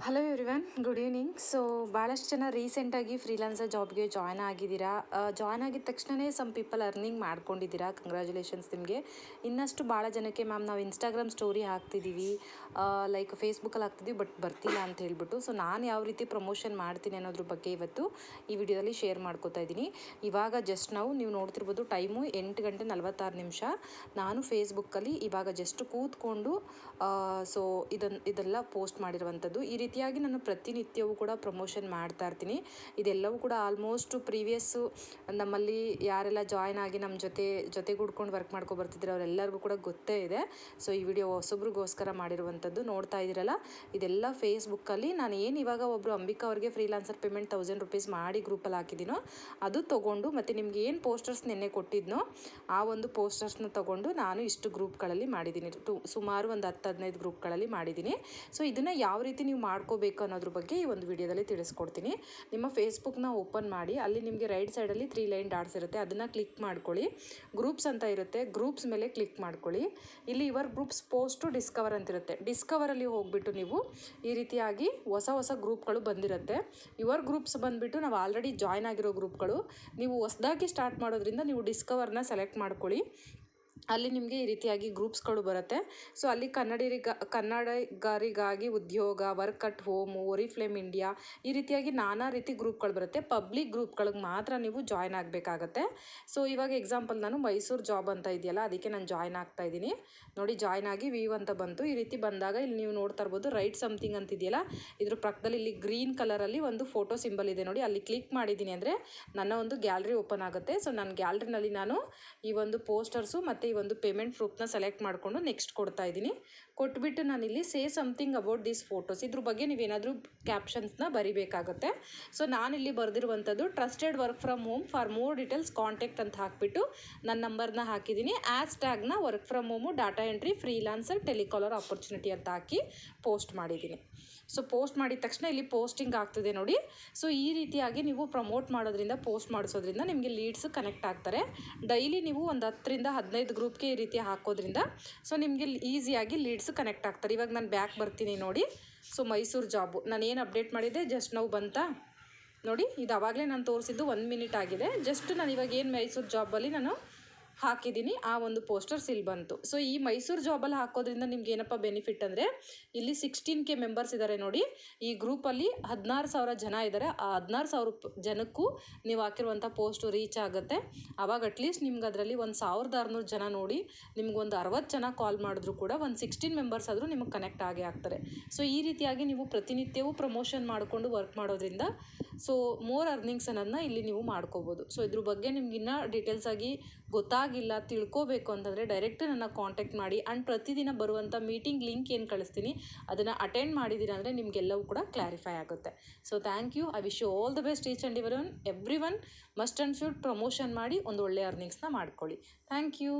Hello everyone, good evening. So ಭಾಳಷ್ಟು ಜನ ರೀಸೆಂಟಾಗಿ ಫ್ರೀಲಾನ್ಸರ್ ಜಾಬ್ಗೆ ಜಾಯ್ನ್ ಆಗಿದ್ದೀರಾ. ಜಾಯ್ನ್ ಆಗಿದ ತಕ್ಷಣವೇ ಸಮ್ ಪೀಪಲ್ ಅರ್ನಿಂಗ್ ಮಾಡ್ಕೊಂಡಿದ್ದೀರಾ. ಕಂಗ್ರ್ಯಾಚುಲೇಷನ್ಸ್ ನಿಮಗೆ. ಇನ್ನಷ್ಟು ಭಾಳ ಜನಕ್ಕೆ ಮ್ಯಾಮ್ ನಾವು ಇನ್ಸ್ಟಾಗ್ರಾಮ್ ಸ್ಟೋರಿ ಹಾಕ್ತಿದ್ದೀವಿ, ಲೈಕ್ ಫೇಸ್ಬುಕ್ಕಲ್ಲಿ ಹಾಕ್ತಿದ್ದೀವಿ, ಬಟ್ ಬರ್ತಿಲ್ಲ ಅಂತ ಹೇಳ್ಬಿಟ್ಟು. ಸೊ ನಾನು ಯಾವ ರೀತಿ ಪ್ರಮೋಷನ್ ಮಾಡ್ತೀನಿ ಅನ್ನೋದ್ರ ಬಗ್ಗೆ ಇವತ್ತು ಈ ವಿಡಿಯೋದಲ್ಲಿ ಶೇರ್ ಮಾಡ್ಕೋತಾ ಇದ್ದೀನಿ. ಇವಾಗ ಜಸ್ಟ್ ನೀವು ನೋಡ್ತಿರ್ಬೋದು, ಟೈಮು 8:46. ನಾನು ಫೇಸ್ಬುಕ್ಕಲ್ಲಿ ಇವಾಗ ಜಸ್ಟ್ ಕೂತ್ಕೊಂಡು ಸೊ ಇದೆಲ್ಲ ಪೋಸ್ಟ್ ಮಾಡಿರುವಂಥದ್ದು. ಈ ರೀತಿಯಾಗಿ ನಾನು ಪ್ರತಿನಿತ್ಯವೂ ಕೂಡ ಪ್ರಮೋಷನ್ ಮಾಡ್ತಾ ಇರ್ತೀನಿ. ಇದೆಲ್ಲವೂ ಕೂಡ ಆಲ್ಮೋಸ್ಟ್ ಪ್ರೀವಿಯಸ್ಸು ನಮ್ಮಲ್ಲಿ ಯಾರೆಲ್ಲ ಜಾಯ್ನ್ ಆಗಿ ನಮ್ಮ ಜೊತೆಗೂಡ್ಕೊಂಡು ವರ್ಕ್ ಮಾಡ್ಕೊ ಬರ್ತಿದ್ರು ಅವರೆಲ್ಲರಿಗೂ ಕೂಡ ಗೊತ್ತೇ ಇದೆ. ಸೊ ಈ ವಿಡಿಯೋ ಹೊಸಬ್ರಿಗೋಸ್ಕರ ಮಾಡಿರುವಂಥದ್ದು. ನೋಡ್ತಾ ಇದ್ದೀರಲ್ಲ, ಇದೆಲ್ಲ ಫೇಸ್ಬುಕ್ಕಲ್ಲಿ ನಾನು ಏನು ಇವಾಗ ಒಬ್ಬರು ಅಂಬಿಕಾ ಅವ್ರಿಗೆ ಫ್ರೀಲಾನ್ಸರ್ ಪೇಮೆಂಟ್ 1000 ರೂಪೀಸ್ ಮಾಡಿ ಗ್ರೂಪಲ್ಲಿ ಹಾಕಿದ್ದೀನೋ ಅದು ತೊಗೊಂಡು, ಮತ್ತು ನಿಮ್ಗೆ ಏನು ಪೋಸ್ಟರ್ಸ್ ನೆನ್ನೆ ಕೊಟ್ಟಿದ್ನೋ ಆ ಒಂದು ಪೋಸ್ಟರ್ಸ್ನ ತೊಗೊಂಡು ನಾನು ಇಷ್ಟು ಗ್ರೂಪ್ಗಳಲ್ಲಿ ಮಾಡಿದ್ದೀನಿ. ಸುಮಾರು ಒಂದು 10-15 ಗ್ರೂಪ್ಗಳಲ್ಲಿ ಮಾಡಿದ್ದೀನಿ. ಸೊ ಇದನ್ನು ಯಾವ ರೀತಿ ನೀವು ಮಾಡ್ಕೋಬೇಕು ಅನ್ನೋದ್ರ ಬಗ್ಗೆ ಈ ಒಂದು ವಿಡಿಯೋದಲ್ಲಿ ತಿಳಿಸ್ಕೊಡ್ತೀನಿ. ನಿಮ್ಮ ಫೇಸ್ಬುಕ್ನ ಓಪನ್ ಮಾಡಿ, ಅಲ್ಲಿ ನಿಮಗೆ ರೈಟ್ ಸೈಡಲ್ಲಿ 3 ಲೈನ್ ಡಾಟ್ಸ್ ಇರುತ್ತೆ, ಅದನ್ನು ಕ್ಲಿಕ್ ಮಾಡ್ಕೊಳ್ಳಿ. ಗ್ರೂಪ್ಸ್ ಅಂತ ಇರುತ್ತೆ, ಗ್ರೂಪ್ಸ್ ಮೇಲೆ ಕ್ಲಿಕ್ ಮಾಡ್ಕೊಳ್ಳಿ. ಇಲ್ಲಿ ಯುವರ್ ಗ್ರೂಪ್ಸ್ ಪೋಸ್ಟು ಡಿಸ್ಕವರ್ ಅಂತಿರುತ್ತೆ. ಡಿಸ್ಕವರಲ್ಲಿ ಹೋಗ್ಬಿಟ್ಟು ನೀವು ಈ ರೀತಿಯಾಗಿ ಹೊಸ ಗ್ರೂಪ್ಗಳು ಬಂದಿರುತ್ತೆ. ಯುವರ್ ಗ್ರೂಪ್ಸ್ ಬಂದುಬಿಟ್ಟು ನಾವು ಆಲ್ರೆಡಿ ಜಾಯ್ನ್ ಆಗಿರೋ ಗ್ರೂಪ್ಗಳು. ನೀವು ಹೊಸದಾಗಿ ಸ್ಟಾರ್ಟ್ ಮಾಡೋದ್ರಿಂದ ನೀವು ಡಿಸ್ಕವರ್ನ ಸೆಲೆಕ್ಟ್ ಮಾಡ್ಕೊಳ್ಳಿ. ಅಲ್ಲಿ ನಿಮಗೆ ಈ ರೀತಿಯಾಗಿ ಗ್ರೂಪ್ಸ್ಗಳು ಬರುತ್ತೆ. ಸೊ ಅಲ್ಲಿ ಕನ್ನಡಿಗರಿಗಾಗಿ ಉದ್ಯೋಗ, ವರ್ಕ್ ಅಟ್ ಹೋಮು, ಒರಿಫ್ಲೇಮ್ ಇಂಡಿಯಾ, ಈ ರೀತಿಯಾಗಿ ನಾನಾ ರೀತಿ ಗ್ರೂಪ್ಗಳು ಬರುತ್ತೆ. ಪಬ್ಲಿಕ್ ಗ್ರೂಪ್ಗಳಿಗೆ ಮಾತ್ರ ನೀವು ಜಾಯ್ನ್ ಆಗಬೇಕಾಗತ್ತೆ. ಸೊ ಇವಾಗ ಎಕ್ಸಾಂಪಲ್ ನಾನು ಮೈಸೂರು ಜಾಬ್ ಅಂತ ಇದೆಯಲ್ಲ, ಅದಕ್ಕೆ ನಾನು ಜಾಯ್ನ್ ಆಗ್ತಾ ಇದ್ದೀನಿ. ನೋಡಿ, ಜಾಯ್ನ್ ಆಗಿ ವ್ಯೂ ಅಂತ ಬಂತು. ಈ ರೀತಿ ಬಂದಾಗ ಇಲ್ಲಿ ನೀವು ನೋಡ್ತಾ ಇರ್ಬೋದು, ರೈಟ್ ಸಮಥಿಂಗ್ ಅಂತಿದೆಯಲ್ಲ, ಇದ್ರ ಪಕ್ಕದಲ್ಲಿ ಇಲ್ಲಿ ಗ್ರೀನ್ ಕಲರಲ್ಲಿ ಒಂದು ಫೋಟೋ ಸಿಂಬಲ್ ಇದೆ ನೋಡಿ, ಅಲ್ಲಿ ಕ್ಲಿಕ್ ಮಾಡಿದ್ದೀನಿ ಅಂದರೆ ನನ್ನ ಒಂದು ಗ್ಯಾಲರಿ ಓಪನ್ ಆಗುತ್ತೆ. ಸೊ ನನ್ನ ಗ್ಯಾಲರಿನಲ್ಲಿ ನಾನು ಈ ಒಂದು ಪೋಸ್ಟರ್ಸು ಮತ್ತು ಈ ಒಂದು ಪೇಮೆಂಟ್ ಪ್ರೂಫ್ನ ಸೆಲೆಕ್ಟ್ ಮಾಡಿಕೊಂಡು ನೆಕ್ಸ್ಟ್ ಕೊಡ್ತಾ ಇದ್ದೀನಿ. ಕೊಟ್ಬಿಟ್ಟು ನಾನಿಲ್ಲಿ say something about this photos, ಇದ್ರ ಬಗ್ಗೆ ನೀವೇನಾದರೂ ಕ್ಯಾಪ್ಷನ್ಸ್ನ ಬರಿಬೇಕಾಗುತ್ತೆ. ಸೊ ನಾನಿಲ್ಲಿ ಬರೆದಿರುವಂಥದ್ದು trusted work from home, for more details contact ಅಂತ ಹಾಕಿಬಿಟ್ಟು ನನ್ನ ನಂಬರ್ನ ಹಾಕಿದ್ದೀನಿ. ಆ್ಯಸ್ ಟ್ಯಾಗ್ನ work from home, data entry, freelancer, telecaller opportunity ಅಂತ ಹಾಕಿ ಪೋಸ್ಟ್ ಮಾಡಿದ್ದೀನಿ. ಸೊ ಪೋಸ್ಟ್ ಮಾಡಿದ ತಕ್ಷಣ ಇಲ್ಲಿ ಪೋಸ್ಟಿಂಗ್ ಆಗ್ತದೆ ನೋಡಿ. ಸೊ ಈ ರೀತಿಯಾಗಿ ನೀವು ಪ್ರಮೋಟ್ ಮಾಡೋದ್ರಿಂದ, ಪೋಸ್ಟ್ ಮಾಡಿಸೋದ್ರಿಂದ ನಿಮಗೆ ಲೀಡ್ಸ್ ಕನೆಕ್ಟ್ ಆಗ್ತಾರೆ. ಡೈಲಿ ನೀವು ಒಂದು 10-15 ಗ್ರೂಪ್ಗೆ ಈ ರೀತಿ ಹಾಕೋದ್ರಿಂದ ಸೊ ನಿಮಗೆ ಈಸಿಯಾಗಿ ಲೀಡ್ಸ್ ಕನೆಕ್ಟ್ ಆಗ್ತಾರೆ. ಇವಾಗ ನಾನು ಬ್ಯಾಕ್ ಬರ್ತೀನಿ ನೋಡಿ. ಸೊ ಮೈಸೂರು ಜಾಬು ನಾನು ಏನು ಅಪ್ಡೇಟ್ ಮಾಡಿದ್ದೆ ಜಸ್ಟ್ ನಾವು ಬಂತಾ ನೋಡಿ, ಇದು ಆವಾಗಲೇ ನಾನು ತೋರಿಸಿದ್ದು 1 ಮಿನಿಟ್ ಆಗಿದೆ. ಜಸ್ಟ್ ನಾನು ಇವಾಗ ಏನು ಮೈಸೂರು ಜಾಬಲ್ಲಿ ನಾನು ಹಾಕಿದ್ದೀನಿ, ಆ ಒಂದು ಪೋಸ್ಟರ್ಸ್ ಇಲ್ಲಿ ಬಂತು. ಸೊ ಈ ಮೈಸೂರು ಜಾಬಲ್ಲಿ ಹಾಕೋದ್ರಿಂದ ನಿಮ್ಗೆ ಏನಪ್ಪ ಬೆನಿಫಿಟ್ ಅಂದರೆ, ಇಲ್ಲಿ 16K ಮೆಂಬರ್ಸ್ ಇದ್ದಾರೆ ನೋಡಿ. ಈ ಗ್ರೂಪಲ್ಲಿ 16,000 ಜನ ಇದ್ದಾರೆ. ಆ 16,000 ಜನಕ್ಕೂ ನೀವು ಹಾಕಿರುವಂಥ ಪೋಸ್ಟು ರೀಚ್ ಆಗುತ್ತೆ. ಆವಾಗ ಅಟ್ಲೀಸ್ಟ್ ನಿಮ್ಗೆ ಅದರಲ್ಲಿ ಒಂದು 1600 ಜನ ನೋಡಿ, ನಿಮ್ಗೊಂದು 60 ಜನ ಕಾಲ್ ಮಾಡಿದ್ರು ಕೂಡ ಒಂದು 16 ಮೆಂಬರ್ಸ್ ಆದರೂ ನಿಮಗೆ ಕನೆಕ್ಟ್ ಆಗೇ ಆಗ್ತಾರೆ. ಸೊ ಈ ರೀತಿಯಾಗಿ ನೀವು ಪ್ರತಿನಿತ್ಯವೂ ಪ್ರಮೋಷನ್ ಮಾಡಿಕೊಂಡು ವರ್ಕ್ ಮಾಡೋದ್ರಿಂದ ಸೊ ಮೋರ್ ಅರ್ನಿಂಗ್ಸ್ ಅನ್ನೋದನ್ನ ಇಲ್ಲಿ ನೀವು ಮಾಡ್ಕೋಬೋದು. ಸೊ ಇದ್ರ ಬಗ್ಗೆ ನಿಮ್ಗೆ ಇನ್ನೂ ಡೀಟೇಲ್ಸ್ ಆಗಿ ಗೊತ್ತಾಗಿಲ್ಲ, ತಿಳ್ಕೋಬೇಕು ಅಂತಂದರೆ ಡೈರೆಕ್ಟ್ ನನ್ನ ಕಾಂಟ್ಯಾಕ್ಟ್ ಮಾಡಿ. ಆ್ಯಂಡ್ ಪ್ರತಿದಿನ ಬರುವಂಥ ಮೀಟಿಂಗ್ ಲಿಂಕ್ ಏನು ಕಳಿಸ್ತೀನಿ ಅದನ್ನು ಅಟೆಂಡ್ ಮಾಡಿದ್ದೀರ ಅಂದರೆ ನಿಮಗೆಲ್ಲವೂ ಕೂಡ ಕ್ಲಾರಿಫೈ ಆಗುತ್ತೆ. So thank you. I wish you all the best each and every one must and should promotion ಮಾಡಿ ಒಂದು ಒಳ್ಳೆಯ ಅರ್ನಿಂಗ್ಸ್ನ ಮಾಡ್ಕೊಳ್ಳಿ. Thank you.